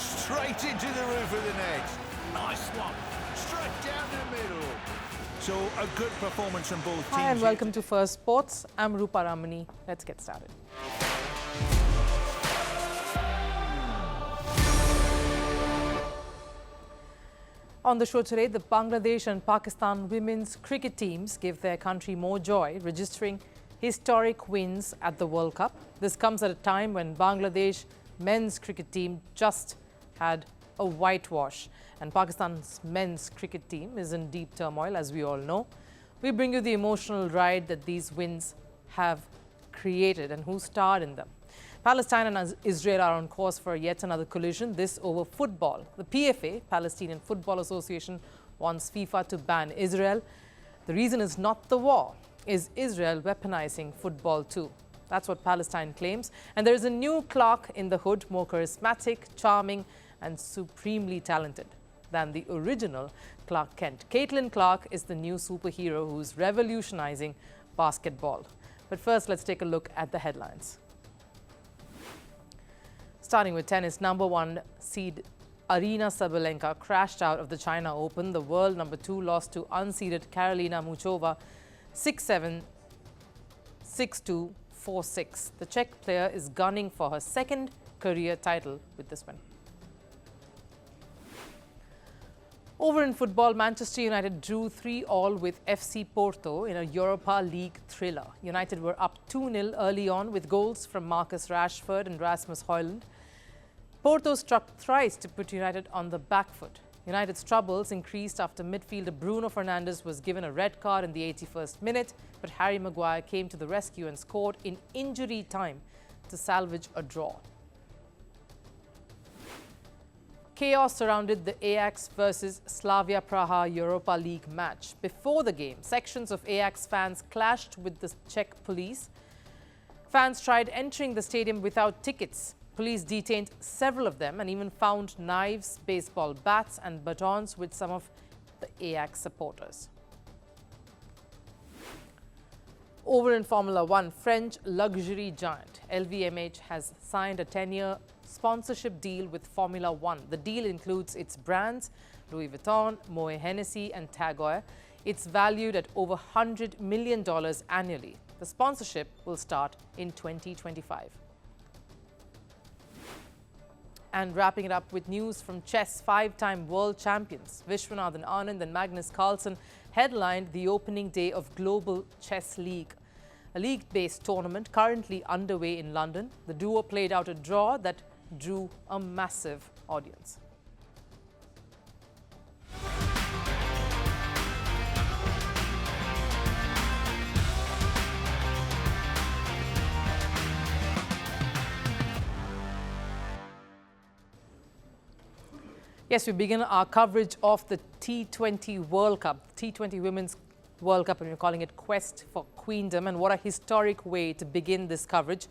Straight into the roof of the net. Nice one. Straight down the middle. So a good performance from both teams. Hi and welcome to Firstpost. I'm Rupha Ramani. Let's get started. On the show today, the Bangladesh and Pakistan women's cricket teams give their country more joy, registering historic wins at the World Cup. This comes at a time when Bangladesh men's cricket team just had a whitewash, and Pakistan's men's cricket team is in deep turmoil, as we all know. We bring you the emotional ride that these wins have created and who starred in them. Palestine and Israel are on course for yet another collision, this over football. The PFA, Palestinian Football Association, wants FIFA to ban Israel. The reason is not the war. Is Israel weaponizing football too? That's what Palestine claims. And there is a new Clark in the hood, more charismatic, charming, and supremely talented than the original Clark Kent. Caitlyn Clark is the new superhero who's revolutionizing basketball. But first, let's take a look at the headlines. Starting with tennis, number 1 seed Aryna Sabalenka crashed out of the China Open. The world number 2 lost to unseeded Karolina Muchova 6-7, 6-2, 4-6. The Czech player is gunning for her second career title with this win. Over in football, Manchester United drew 3-3 with FC Porto in a Europa League thriller. United were up 2-0 early on with goals from Marcus Rashford and Rasmus Højlund. Porto struck thrice to put United on the back foot. United's troubles increased after midfielder Bruno Fernandes was given a red card in the 81st minute, but Harry Maguire came to the rescue and scored in injury time to salvage a draw. Chaos surrounded the Ajax versus Slavia Praha Europa League match. Before the game, sections of Ajax fans clashed with the Czech police. Fans tried entering the stadium without tickets. Police detained several of them and even found knives, baseball bats and batons with some of the Ajax supporters. Over in Formula One, French luxury giant LVMH has signed a 10-year sponsorship deal with Formula One. The deal includes its brands, Louis Vuitton, Moet Hennessy and Tag Heuer. It's valued at over $100 million annually. The sponsorship will start in 2025. And wrapping it up with news from chess, 5-time world champions Vishwanathan Anand and Magnus Carlsen headlined the opening day of Global Chess League, a league-based tournament currently underway in London. The duo played out a draw that drew a massive audience. Yes, we begin our coverage of the T20 World Cup, T20 Women's World Cup, and we're calling it Quest for Queendom. And what a historic way to begin this coverage.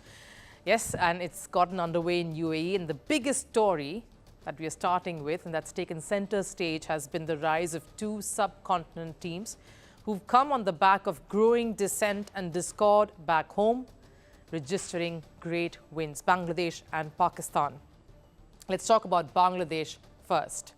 Yes, and it's gotten underway in UAE. And the biggest story that we are starting with and that's taken center stage has been the rise of 2 subcontinent teams who've come on the back of growing dissent and discord back home, registering great wins, Bangladesh and Pakistan. Let's talk about Bangladesh first.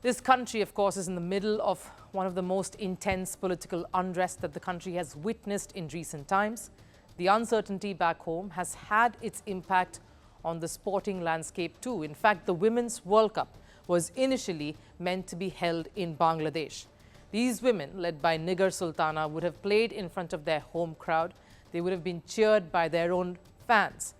This country, of course, is in the middle of one of the most intense political unrest that the country has witnessed in recent times. The uncertainty back home has had its impact on the sporting landscape too. In fact, the Women's World Cup was initially meant to be held in Bangladesh. These women, led by Nigar Sultana, would have played in front of their home crowd. They would have been cheered by their own fans.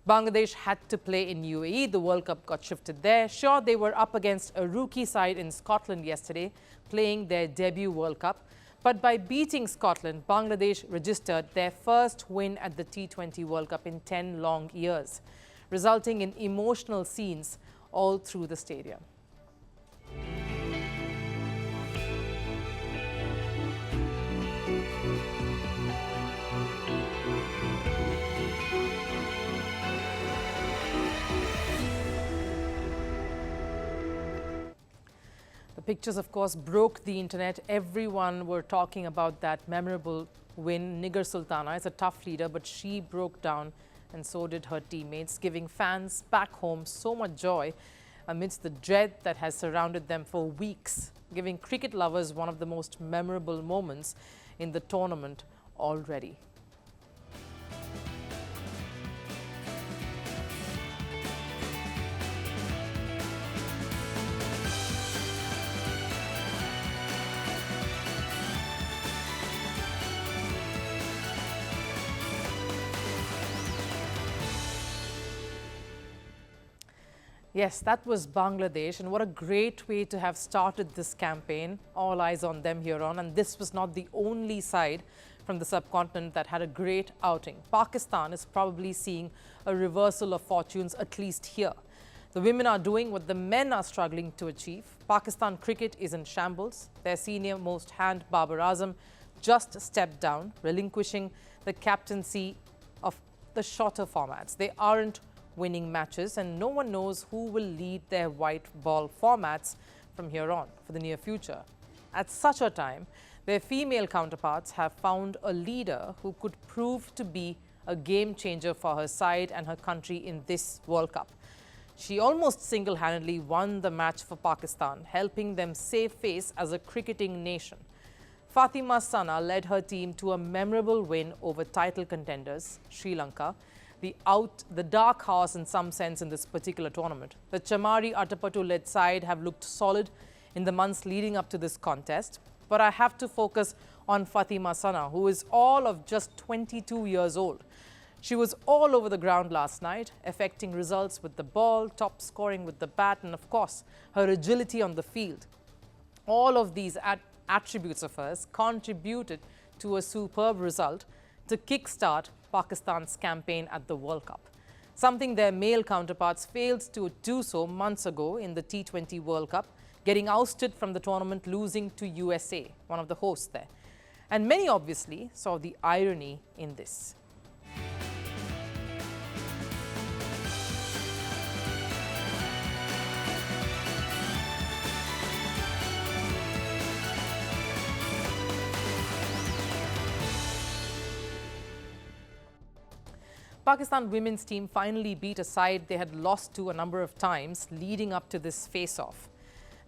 Bangladesh had to play in UAE. The World Cup got shifted there. Sure, they were up against a rookie side in Scotland yesterday, playing their debut World Cup. But by beating Scotland, Bangladesh registered their first win at the T20 World Cup in 10 long years, resulting in emotional scenes all through the stadium. The pictures, of course, broke the internet. Everyone were talking about that memorable win. Nigar Sultana is a tough leader, but she broke down and so did her teammates, giving fans back home so much joy amidst the dread that has surrounded them for weeks, giving cricket lovers one of the most memorable moments in the tournament already. Yes, that was Bangladesh, and what a great way to have started this campaign. All eyes on them here on, and this was not the only side from the subcontinent that had a great outing. Pakistan is probably seeing a reversal of fortunes, at least here. The women are doing what the men are struggling to achieve. Pakistan cricket is in shambles. Their senior-most hand, Babar Azam, just stepped down, relinquishing the captaincy of the shorter formats. They aren't winning matches, and no one knows who will lead their white ball formats from here on for the near future. At such a time, their female counterparts have found a leader who could prove to be a game changer for her side and her country in this World Cup. She almost single-handedly won the match for Pakistan, helping them save face as a cricketing nation. Fatima Sana led her team to a memorable win over title contenders Sri Lanka, the dark horse in some sense in this particular tournament. The Chamari Atapattu-led side have looked solid in the months leading up to this contest, but I have to focus on Fatima Sana, who is all of just 22 years old. She was all over the ground last night, affecting results with the ball, top scoring with the bat, and of course, her agility on the field. All of these attributes of hers contributed to a superb result to kickstart Pakistan's campaign at the World Cup, something their male counterparts failed to do so months ago in the T20 World Cup, getting ousted from the tournament, losing to USA, one of the hosts there. And many obviously saw the irony in this. Pakistan women's team finally beat a side they had lost to a number of times leading up to this face-off.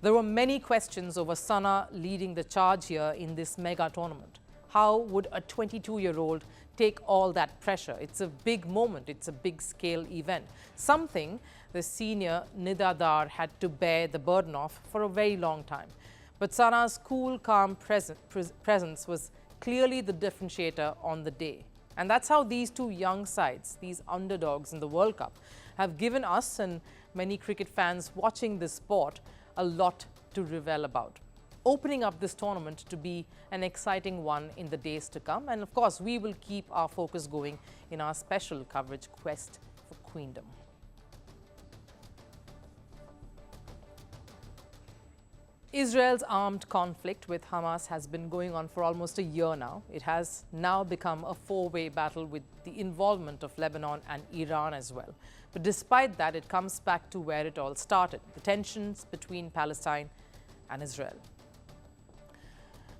There were many questions over Sana leading the charge here in this mega tournament. How would a 22-year-old take all that pressure? It's a big moment. It's a big-scale event, something the senior Nidadar had to bear the burden of for a very long time. But Sana's cool, calm presence was clearly the differentiator on the day. And that's how these two young sides, these underdogs in the World Cup, have given us and many cricket fans watching this sport a lot to revel about, opening up this tournament to be an exciting one in the days to come. And of course, we will keep our focus going in our special coverage quest for Queendom. Israel's armed conflict with Hamas has been going on for almost a year now. It has now become a four-way battle with the involvement of Lebanon and Iran as well. But despite that, it comes back to where it all started, the tensions between Palestine and Israel.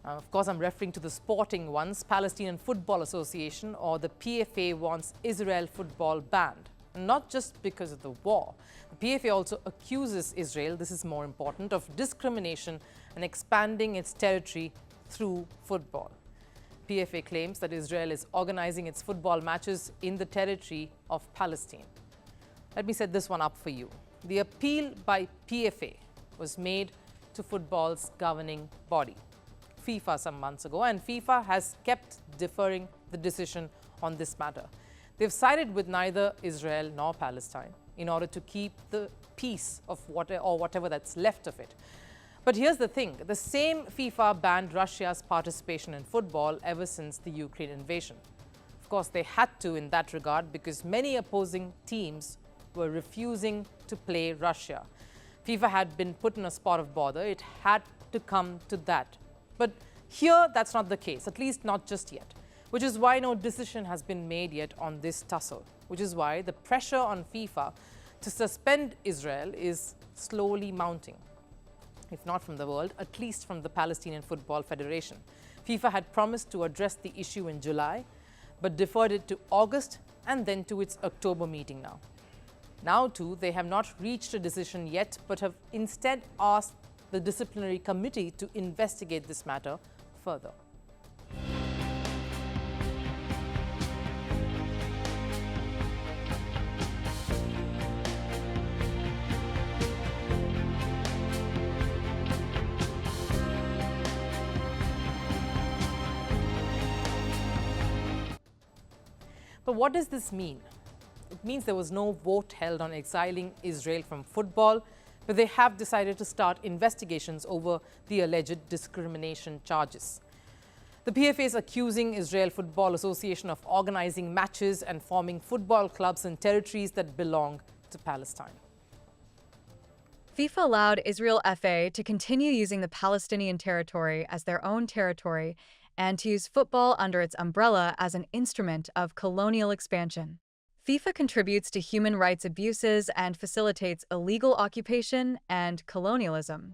Of course, I'm referring to the sporting ones. Palestinian Football Association, or the PFA, wants Israel football banned. And not just because of the war. The PFA also accuses Israel, this is more important, of discrimination and expanding its territory through football. PFA claims that Israel is organizing its football matches in the territory of Palestine. Let me set this one up for you. The appeal by PFA was made to football's governing body, FIFA, some months ago, and FIFA has kept deferring the decision on this matter. They've sided with neither Israel nor Palestine in order to keep the peace of whatever that's left of it. But here's the thing, the same FIFA banned Russia's participation in football ever since the Ukraine invasion. Of course, they had to in that regard because many opposing teams were refusing to play Russia. FIFA had been put in a spot of bother. It had to come to that. But here, that's not the case, at least not just yet, which is why no decision has been made yet on this tussle, which is why the pressure on FIFA to suspend Israel is slowly mounting. If not from the world, at least from the Palestinian Football Federation. FIFA had promised to address the issue in July, but deferred it to August and then to its October meeting now. Now too, they have not reached a decision yet, but have instead asked the disciplinary committee to investigate this matter further. But what does this mean? It means there was no vote held on exiling Israel from football, but they have decided to start investigations over the alleged discrimination charges. The PFA is accusing Israel Football Association of organizing matches and forming football clubs in territories that belong to Palestine. FIFA allowed Israel FA to continue using the Palestinian territory as their own territory and to use football under its umbrella as an instrument of colonial expansion. FIFA contributes to human rights abuses and facilitates illegal occupation and colonialism.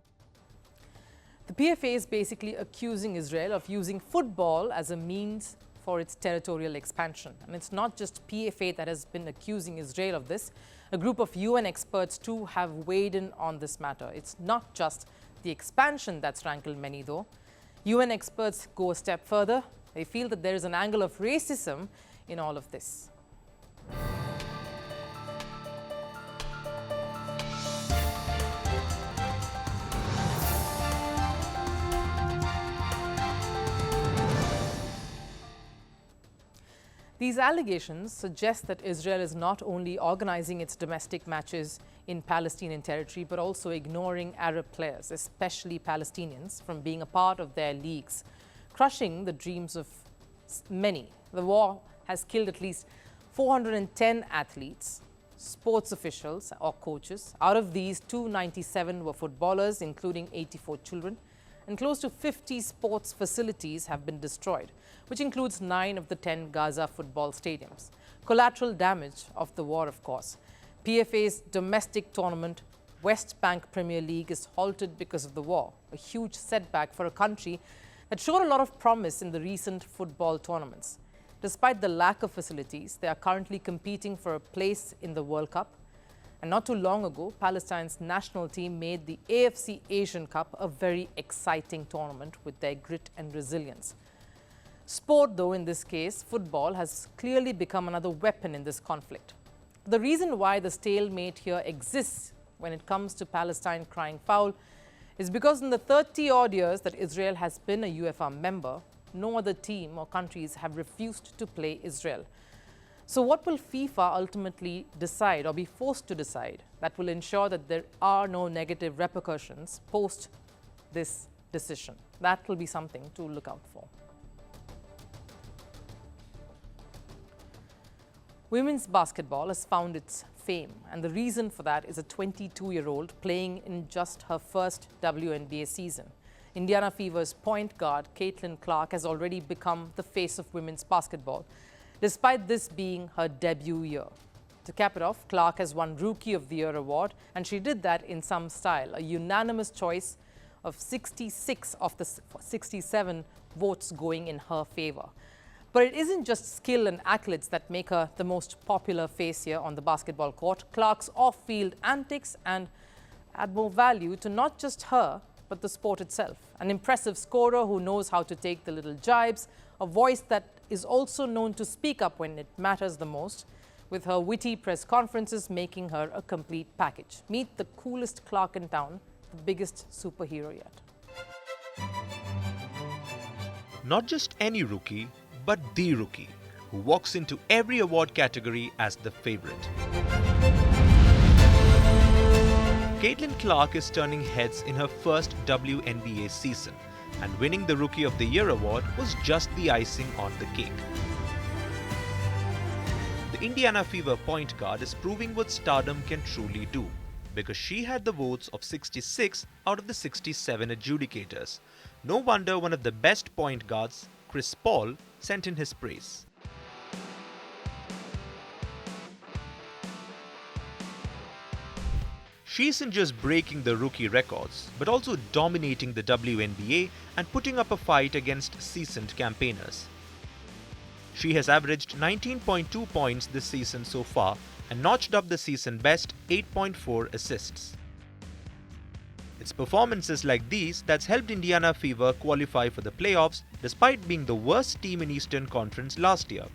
The PFA is basically accusing Israel of using football as a means for its territorial expansion. And it's not just PFA that has been accusing Israel of this. A group of UN experts too have weighed in on this matter. It's not just the expansion that's rankled many though. UN experts go a step further. They feel that there is an angle of racism in all of this. These allegations suggest that Israel is not only organizing its domestic matches in Palestinian territory, but also ignoring Arab players, especially Palestinians, from being a part of their leagues, crushing the dreams of many. The war has killed at least 410 athletes, sports officials or coaches. Out of these, 297 were footballers, including 84 children, and close to 50 sports facilities have been destroyed, which includes 9 of the 10 Gaza football stadiums. Collateral damage of the war, of course. PFA's domestic tournament, West Bank Premier League, is halted because of the war, a huge setback for a country that showed a lot of promise in the recent football tournaments. Despite the lack of facilities, they are currently competing for a place in the World Cup. And not too long ago, Palestine's national team made the AFC Asian Cup a very exciting tournament with their grit and resilience. Sport, though, in this case, football, has clearly become another weapon in this conflict. The reason why the stalemate here exists when it comes to Palestine crying foul is because in the 30-odd years that Israel has been a UEFA member, no other team or countries have refused to play Israel. So what will FIFA ultimately decide or be forced to decide that will ensure that there are no negative repercussions post this decision? That will be something to look out for. Women's basketball has found its fame, and the reason for that is a 22-year-old playing in just her first WNBA season. Indiana Fever's point guard, Caitlyn Clark, has already become the face of women's basketball, despite this being her debut year. To cap it off, Clark has won Rookie of the Year award, and she did that in some style, a unanimous choice of 66 of the 67 votes going in her favor. But it isn't just skill and accolades that make her the most popular face here on the basketball court. Clark's off-field antics and add more value to not just her, but the sport itself. An impressive scorer who knows how to take the little jibes, a voice that is also known to speak up when it matters the most, with her witty press conferences making her a complete package. Meet the coolest Clark in town, the biggest superhero yet. Not just any rookie, but the rookie, who walks into every award category as the favorite. Caitlyn Clark is turning heads in her first WNBA season, and winning the Rookie of the Year award was just the icing on the cake. The Indiana Fever point guard is proving what stardom can truly do, because she had the votes of 66 out of the 67 adjudicators. No wonder one of the best point guards, Chris Paul, sent in his praise. She isn't just breaking the rookie records, but also dominating the WNBA and putting up a fight against seasoned campaigners. She has averaged 19.2 points this season so far and notched up the season best 8.4 assists. It's performances like these that's helped Indiana Fever qualify for the playoffs despite being the worst team in Eastern Conference last year.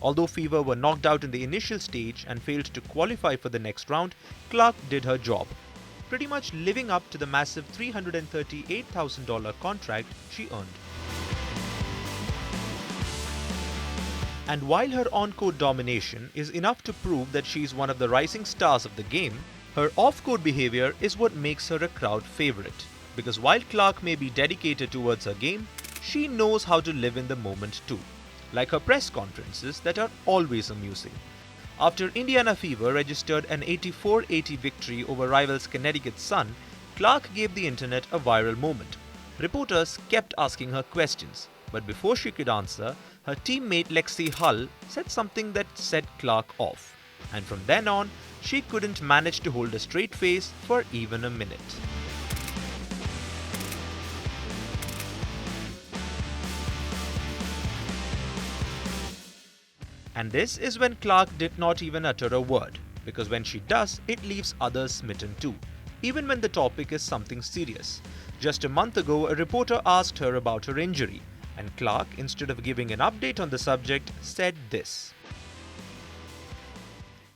Although Fever were knocked out in the initial stage and failed to qualify for the next round, Clark did her job, pretty much living up to the massive $338,000 contract she earned. And while her on-court domination is enough to prove that she's one of the rising stars of the game, her off-court behavior is what makes her a crowd favorite. Because while Clark may be dedicated towards her game, she knows how to live in the moment too, like her press conferences that are always amusing. After Indiana Fever registered an 84-80 victory over rivals Connecticut Sun, Clark gave the internet a viral moment. Reporters kept asking her questions, but before she could answer, her teammate Lexi Hull said something that set Clark off. And from then on, she couldn't manage to hold a straight face for even a minute. And this is when Clark did not even utter a word, because when she does, it leaves others smitten too, even when the topic is something serious. Just a month ago, a reporter asked her about her injury, and Clark, instead of giving an update on the subject, said this.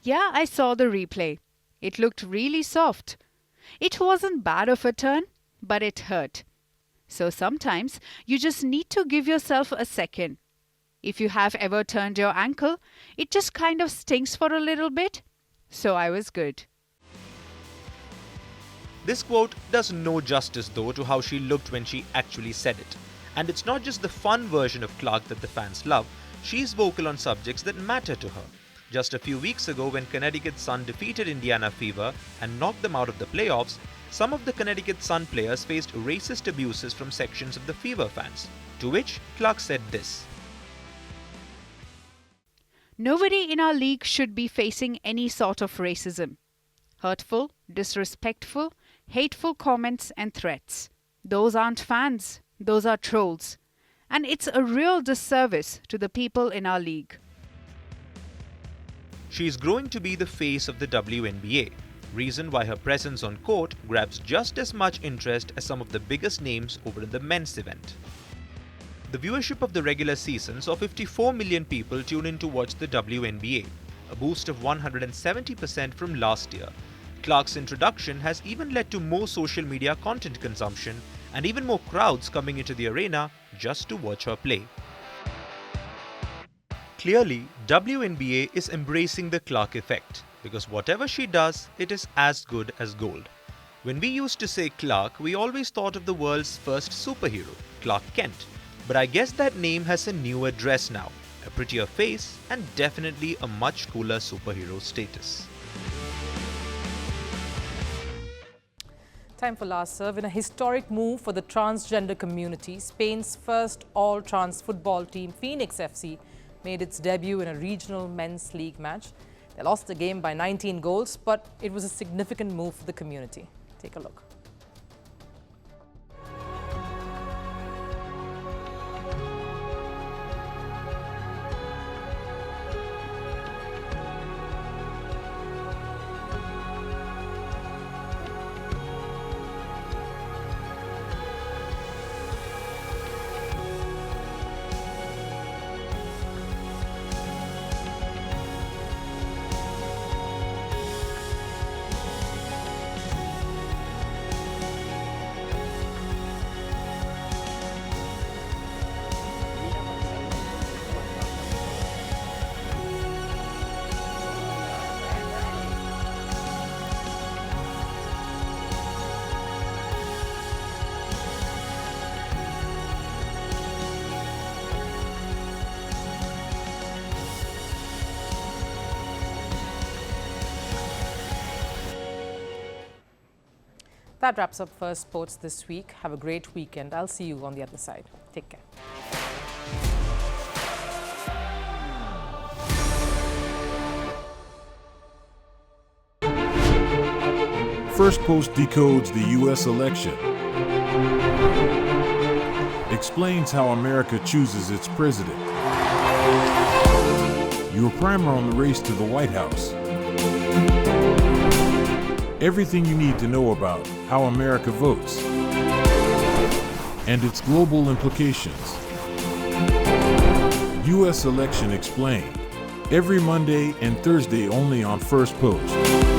Yeah, I saw the replay. It looked really soft. It wasn't bad of a turn, but it hurt. So sometimes you just need to give yourself a second. If you have ever turned your ankle, it just kind of stings for a little bit. So I was good. This quote does no justice though to how she looked when she actually said it. And it's not just the fun version of Clark that the fans love, she's vocal on subjects that matter to her. Just a few weeks ago, when Connecticut Sun defeated Indiana Fever and knocked them out of the playoffs, some of the Connecticut Sun players faced racist abuses from sections of the Fever fans, to which Clark said this. Nobody in our league should be facing any sort of racism. Hurtful, disrespectful, hateful comments and threats. Those aren't fans, those are trolls. And it's a real disservice to the people in our league. She is growing to be the face of the WNBA, reason why her presence on court grabs just as much interest as some of the biggest names over in the men's event. The viewership of the regular season saw 54 million people tune in to watch the WNBA, a boost of 170% from last year. Clark's introduction has even led to more social media content consumption and even more crowds coming into the arena just to watch her play. Clearly, WNBA is embracing the Clark effect, because whatever she does, it is as good as gold. When we used to say Clark, we always thought of the world's first superhero, Clark Kent. But I guess that name has a new address now, a prettier face, and definitely a much cooler superhero status. Time for last serve. In a historic move for the transgender community, Spain's first all-trans football team, Phoenix FC, made its debut in a regional men's league match. They lost the game by 19 goals, but it was a significant move for the community. Take a look. That wraps up Firstpost this week. Have a great weekend. I'll see you on the other side. Take care. Firstpost decodes the U.S. election, explains how America chooses its president, your primer on the race to the White House. Everything you need to know about how America votes and its global implications. U.S. Election Explained. Every Monday and Thursday only on Firstpost.